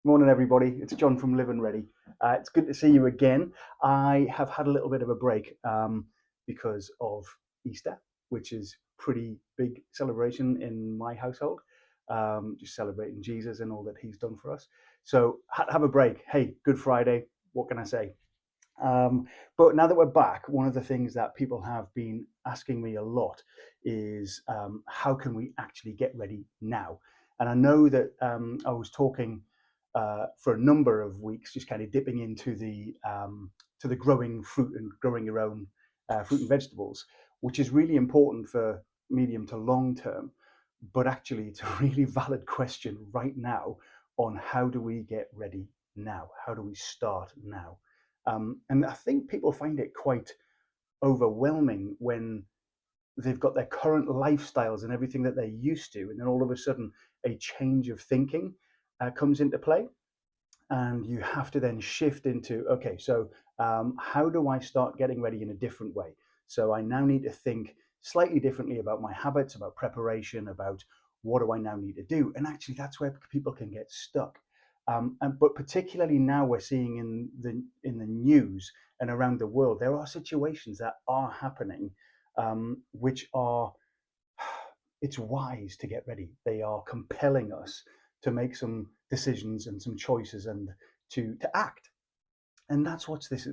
Morning, everybody. It's John from Live and Ready. It's good to see you again. I have had a little bit of a break because of Easter, which is pretty big celebration in my household. Just celebrating Jesus and all that He's done for us. So had to have a break. Hey, Good Friday. What can I say? But now that we're back, one of the things that people have been asking me a lot is how can we actually get ready now? And I know that I was talking for a number of weeks, just kind of dipping into the growing fruit and growing your own fruit and vegetables, which is really important for medium to long term. But actually, it's a really valid question right now on how do we get ready now? How do we start now? And I think people find it quite overwhelming when they've got their current lifestyles and everything that they're used to, and then all of a sudden a change of thinking comes into play, and you have to then shift into okay, so how do I start getting ready in a different way? So I now need to think slightly differently about my habits, about preparation, about what do I now need to do, and actually that's where people can get stuck. But particularly now we're seeing in the news and around the world, there are situations that are happening, which are it's wise to get ready. They are compelling us to make some decisions and some choices and to act. And that's what this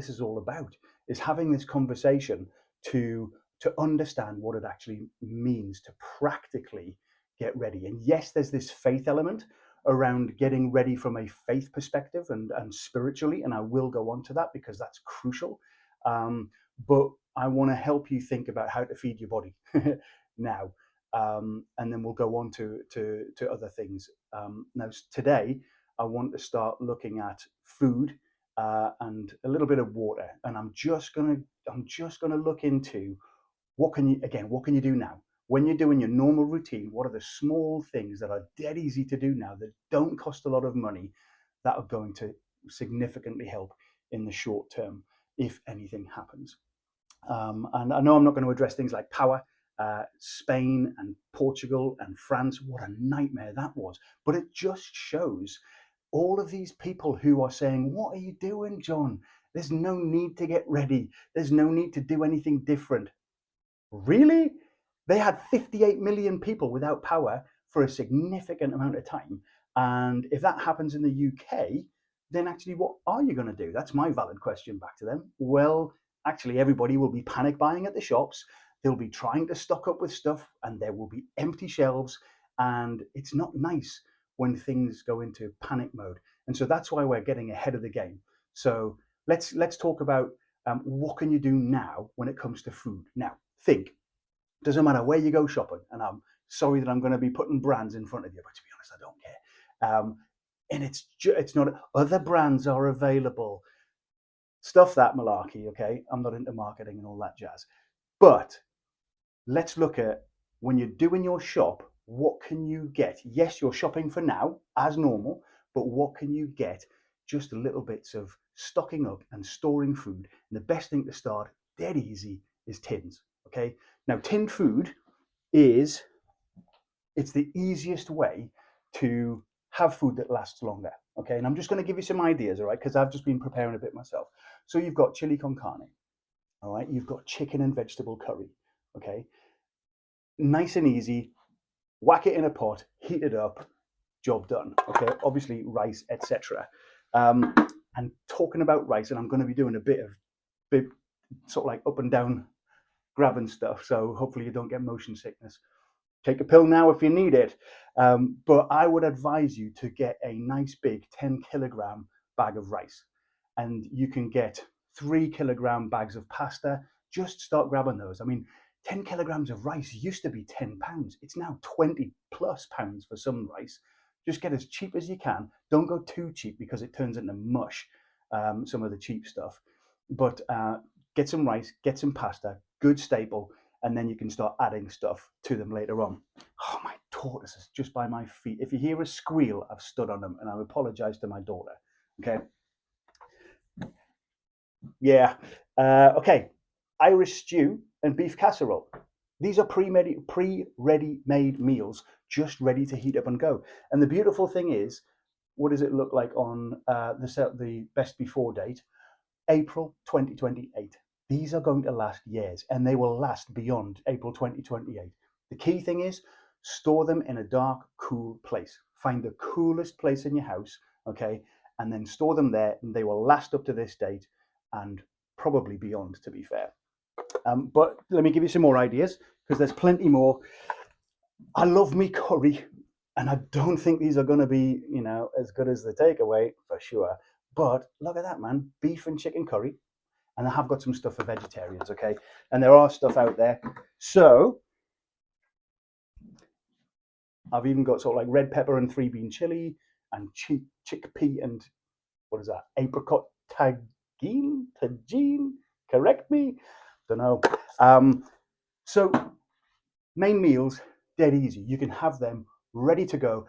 is all about, is having this conversation to to understand what it actually means to practically get ready. And yes, there's this faith element around getting ready from a faith perspective and spiritually, and I will go on to that because that's crucial. But I want to help you think about how to feed your body now, and then we'll go on to other things. Now, today I want to start looking at food and a little bit of water, and I'm just gonna look into what can you do now when you're doing your normal routine. What are the small things that are dead easy to do now that don't cost a lot of money that are going to significantly help in the short term if anything happens? And I know I'm not going to address things like power. Spain and Portugal and France, what a nightmare that was. But it just shows all of these people who are saying, what are you doing, John? There's no need to get ready. There's no need to do anything different. Really? They had 58 million people without power for a significant amount of time. And if that happens in the UK, then actually, what are you going to do? That's my valid question back to them. Well, actually, everybody will be panic buying at the shops. They'll be trying to stock up with stuff, and there will be empty shelves. And it's not nice when things go into panic mode. And so that's why we're getting ahead of the game. So let's talk about what can you do now when it comes to food. Now, think doesn't matter where you go shopping, and I'm sorry that I'm going to be putting brands in front of you, but to be honest, I don't care. And it's not other brands are available. Stuff that malarkey, okay? I'm not into marketing and all that jazz. But let's look at when you're doing your shop, what can you get? Yes, you're shopping for now as normal, but what can you get? Just little bits of stocking up and storing food. And the best thing to start, dead easy, is tins. Okay. Now, tinned food is it's the easiest way to have food that lasts longer. Okay. And I'm just going to give you some ideas, all right? Because I've just been preparing a bit myself. So you've got chili con carne, all right? You've got chicken and vegetable curry. Okay. Nice and easy, whack it in a pot, heat it up, job done. Okay, obviously rice, etc. Um, and talking about rice, and I'm going to be doing a bit sort of like up and down grabbing stuff. So hopefully you don't get motion sickness. Take a pill now if you need it. But I would advise you to get a nice big 10 kilogram bag of rice, and you can get 3 kilogram bags of pasta. Just start grabbing those. I mean, 10 kilograms of rice used to be £10. It's now 20 plus pounds for some rice. Just get as cheap as you can. Don't go too cheap because it turns into mush, some of the cheap stuff. But get some rice, get some pasta, good staple, and then you can start adding stuff to them later on. Oh, my tortoises just by my feet. If you hear a squeal, I've stood on them, and I apologize to my daughter. Okay. Yeah. Okay. Irish stew and beef casserole. These are pre-ready made meals, just ready to heat up and go. And the beautiful thing is, what does it look like on the best before date? April 2028. These are going to last years, and they will last beyond April 2028. The key thing is store them in a dark, cool place. Find the coolest place in your house, okay, and then store them there, and they will last up to this date and probably beyond, to be fair. But let me give you some more ideas because there's plenty more. I love me curry, and I don't think these are going to be, as good as the takeaway for sure. But look at that, man! Beef and chicken curry, and I have got some stuff for vegetarians, okay? And there are stuff out there. So I've even got sort of like red pepper and 3-bean chili and chickpea and what is that? Apricot tagine? Correct me? Don't know. So main meals, dead easy. You can have them ready to go.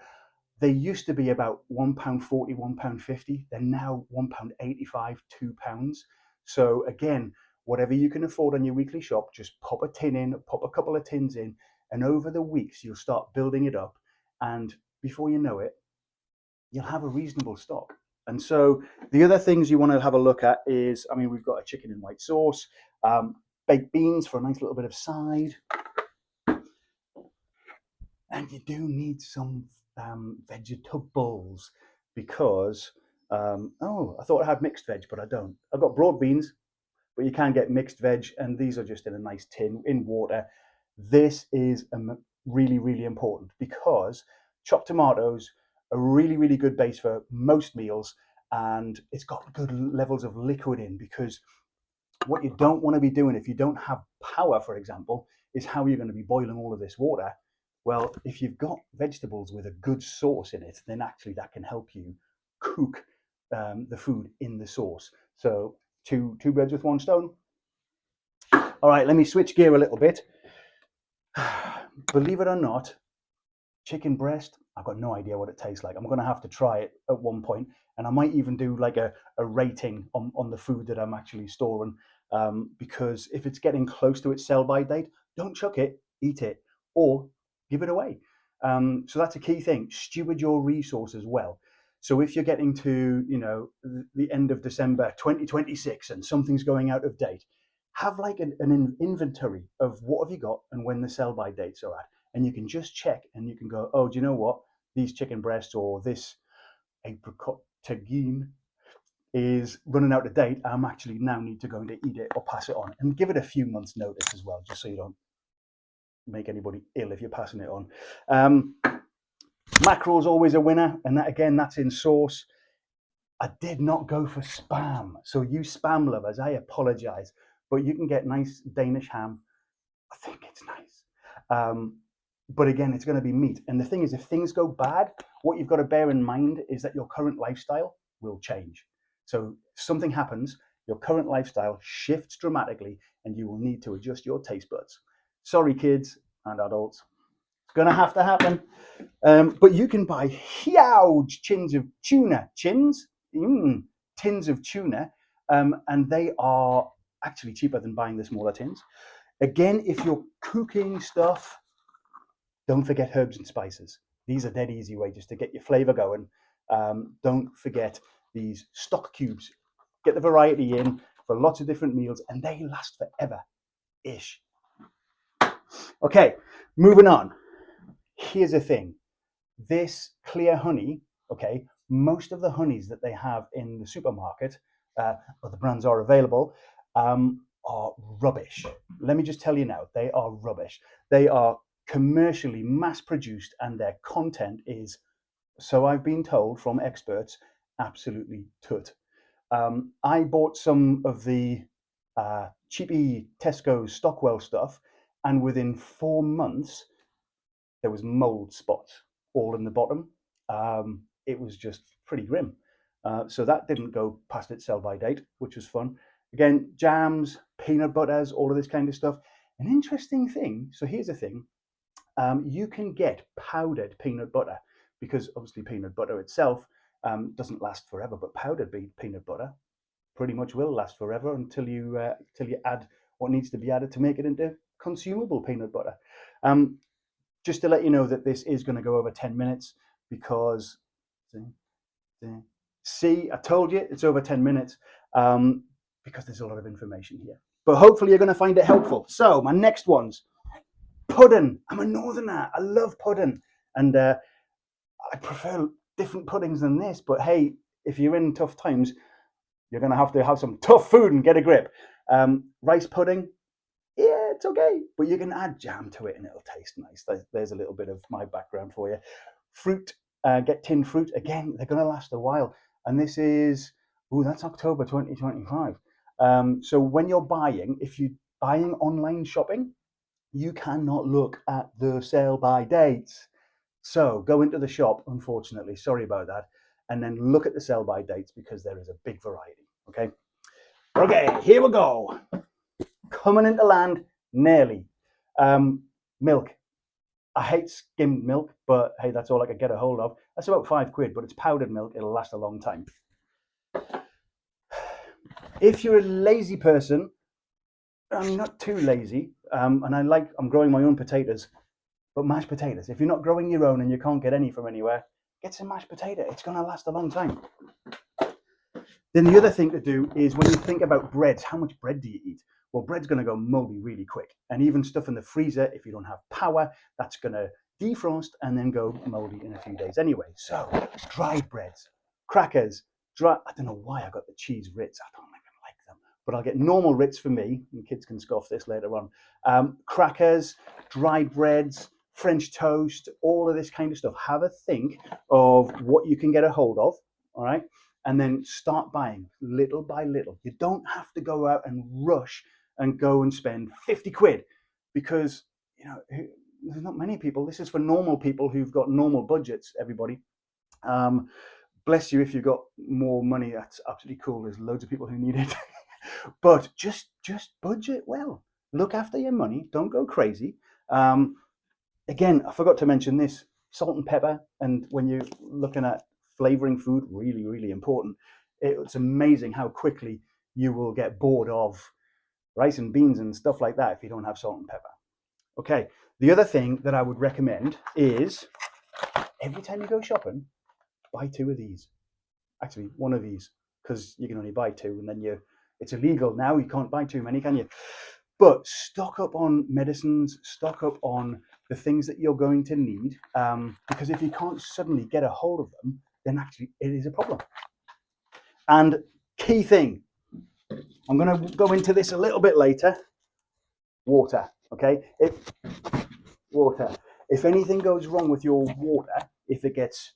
They used to be about £1.40, £1.50. They're now £1.85, £2. So again, whatever you can afford on your weekly shop, just pop a tin in, pop a couple of tins in, and over the weeks you'll start building it up. And before you know it, you'll have a reasonable stock. And so the other things you want to have a look at is, I mean, we've got a chicken and white sauce, baked beans for a nice little bit of side. And you do need some vegetables because, I thought I had mixed veg, but I don't. I've got broad beans, but you can get mixed veg, and these are just in a nice tin in water. This is really, really important because chopped tomatoes are really, really good base for most meals, and it's got good levels of liquid in because what you don't want to be doing if you don't have power, for example, is how you're going to be boiling all of this water. Well, if you've got vegetables with a good sauce in it, then actually that can help you cook the food in the sauce. So two birds with one stone. All right, let me switch gear a little bit. Believe it or not, chicken breast, I've got no idea what it tastes like. I'm going to have to try it at one point, and I might even do like a rating on the food that I'm actually storing, because if it's getting close to its sell-by date, don't chuck it, eat it, or give it away. So that's a key thing. Steward your resources well. So if you're getting to the end of December 2026 and something's going out of date, have like an inventory of what have you got and when the sell-by dates are at, and you can just check and you can go, oh, do you know what? These chicken breasts or this apricot tagine is running out of date. I'm actually now need to go and eat it or pass it on, and give it a few months notice as well, just so you don't make anybody ill if you're passing it on. Mackerel is always a winner, and that again, that's in sauce. I did not go for Spam, so you Spam lovers, I apologize, but you can get nice Danish ham. I think it's nice. But again, it's going to be meat. And the thing is, if things go bad, what you've got to bear in mind is that your current lifestyle will change. So if something happens, your current lifestyle shifts dramatically, and you will need to adjust your taste buds. Sorry, kids and adults. It's going to have to happen. But you can buy huge tins of tuna. Tins of tuna. And they are actually cheaper than buying the smaller tins. Again, if you're cooking stuff, don't forget herbs and spices. These are dead easy way just to get your flavor going. Don't forget these stock cubes. Get the variety in for lots of different meals, and they last forever-ish. Okay, moving on. Here's the thing. This clear honey, okay, most of the honeys that they have in the supermarket, or the brands are available, are rubbish. Let me just tell you now, they are rubbish. They are commercially mass produced, and their content is, so I've been told from experts, absolutely tut. I bought some of the cheapy Tesco Stockwell stuff, and within 4 months there was mold spots all in the bottom. It was just pretty grim. So that didn't go past its sell-by date, which was fun. Again, jams, peanut butters, all of this kind of stuff. An interesting thing. So here's the thing. You can get powdered peanut butter, because obviously peanut butter itself doesn't last forever, but powdered peanut butter pretty much will last forever until you add what needs to be added to make it into consumable peanut butter. Just to let you know that this is going to go over 10 minutes because See, I told you it's over 10 minutes because there's a lot of information here. But hopefully you're going to find it helpful. So my next one's pudding. I'm a northerner. I love pudding. And I prefer different puddings than this. But hey, if you're in tough times, you're going to have some tough food and get a grip. Rice pudding, yeah, it's okay. But you can add jam to it and it'll taste nice. There's a little bit of my background for you. Fruit, get tinned fruit. Again, they're going to last a while. And this is, that's October 2025. So when you're buying, if you're buying online shopping, you cannot look at the sell by dates. So go into the shop, unfortunately, sorry about that, and then look at the sell by dates because there is a big variety. Okay, here we go. Coming into land, nearly. Milk. I hate skimmed milk, but hey, that's all I could get a hold of. That's about £5, but it's powdered milk. It'll last a long time. If you're a lazy person, I'm not too lazy, and I'm growing my own potatoes, but mashed potatoes. If you're not growing your own and you can't get any from anywhere, get some mashed potato. It's going to last a long time. Then the other thing to do is when you think about breads, how much bread do you eat? Well, bread's going to go moldy really quick. And even stuff in the freezer, if you don't have power, that's going to defrost and then go moldy in a few days anyway. So dried breads, crackers, I don't know why I got the cheese Ritz. I don't even like them, but I'll get normal Ritz for me, and kids can scoff this later on. Crackers, dried breads, French toast, all of this kind of stuff. Have a think of what you can get a hold of, all right? And then start buying little by little. You don't have to go out and rush and go and spend £50 because, there's not many people. This is for normal people who've got normal budgets, everybody. Bless you if you've got more money. That's absolutely cool. There's loads of people who need it. But just budget well. Look after your money. Don't go crazy. Again, I forgot to mention this, salt and pepper. And when you're looking at flavoring food, really, really important. It's amazing how quickly you will get bored of rice and beans and stuff like that if you don't have salt and pepper. Okay, the other thing that I would recommend is every time you go shopping, buy 2 of these. Actually, 1 of these, because you can only buy 2 and then it's illegal now. You can't buy too many, can you? But stock up on medicines, stock up on the things that you're going to need, because if you can't suddenly get a hold of them, then actually it is a problem. And key thing, I'm going to go into this a little bit later, water, okay? Water. If anything goes wrong with your water, if it gets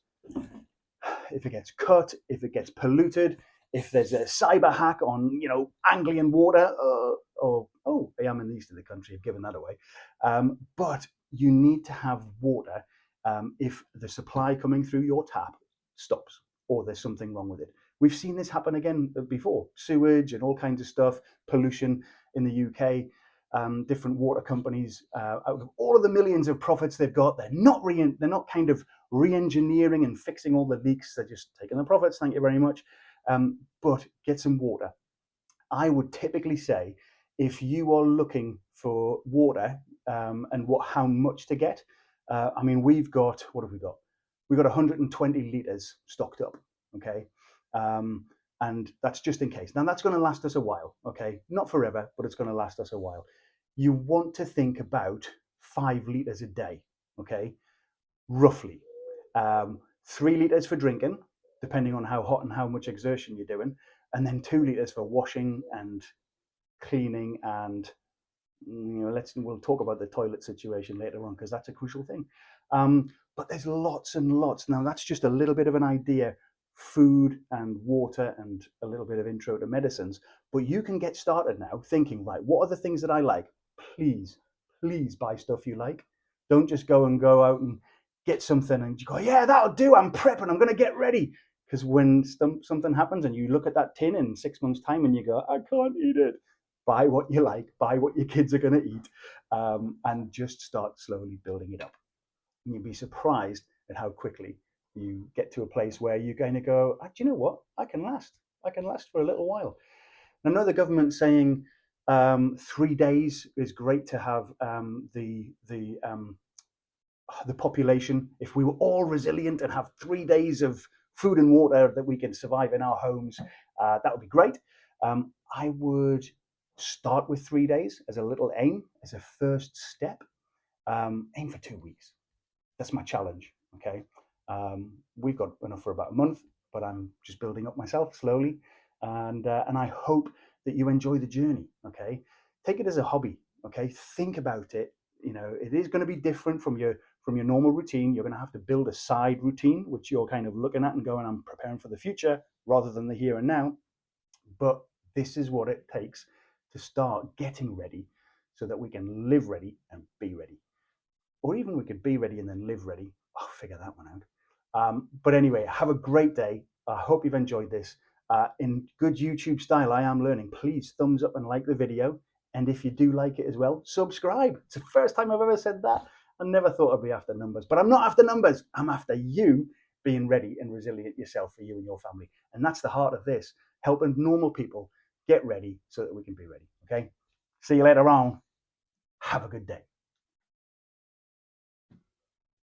cut, if it gets polluted, if there's a cyber hack on, Anglian water, I am in the east of the country, I've given that away. But you need to have water if the supply coming through your tap stops or there's something wrong with it. We've seen this happen again before, sewage and all kinds of stuff, pollution in the UK. Different water companies, out of all of the millions of profits they've got, they're not kind of re-engineering and fixing all the leaks. They're just taking the profits. Thank you very much. But get some water. I would typically say if you are looking for water and how much to get, we've got, what have we got? We've got 120 litres stocked up, okay? And that's just in case. Now that's going to last us a while, okay? Not forever, but it's going to last us a while. You want to think about 5 litres a day, okay? Roughly. 3 litres for drinking, depending on how hot and how much exertion you're doing, and then 2 litres for washing and cleaning and we'll talk about the toilet situation later on because that's a crucial thing. But there's lots and lots. Now that's just a little bit of an idea, food and water and a little bit of intro to medicines, but you can get started now thinking, right, what are the things that I like? Please buy stuff you like. Don't just go out and get something and you go, yeah, that'll do. I'm prepping. I'm going to get ready. Because when something happens and you look at that tin in 6 months' time and you go, I can't eat it. Buy what you like, buy what your kids are going to eat, and just start slowly building it up. And you'll be surprised at how quickly you get to a place where you're going to go, do you know what? I can last for a little while. And I know the government's saying 3 days is great to have the population. If we were all resilient and have 3 days of food and water, that we can survive in our homes, that would be great. I would start with 3 days as a little aim, as a first step. Aim for 2 weeks. That's my challenge. Okay. We've got enough for about a month, but I'm just building up myself slowly, and I hope that you enjoy the journey. Okay, take it as a hobby. Okay, think about it. You know, it is going to be different from your normal routine. You're going to have to build a side routine, which you're kind of looking at and going, I'm preparing for the future rather than the here and now. But this is what it takes to start getting ready so that we can live ready and be ready. Or even we could be ready and then live ready. I'll figure that one out. But anyway, have a great day. I hope you've enjoyed this. In good YouTube style, I am learning. Please thumbs up and like the video. And if you do like it as well, subscribe. It's the first time I've ever said that. I never thought I'd be after numbers, but I'm not after numbers. I'm after you being ready and resilient yourself, for you and your family. And that's the heart of this, helping normal people get ready so that we can be ready. Okay. See you later on. Have a good day.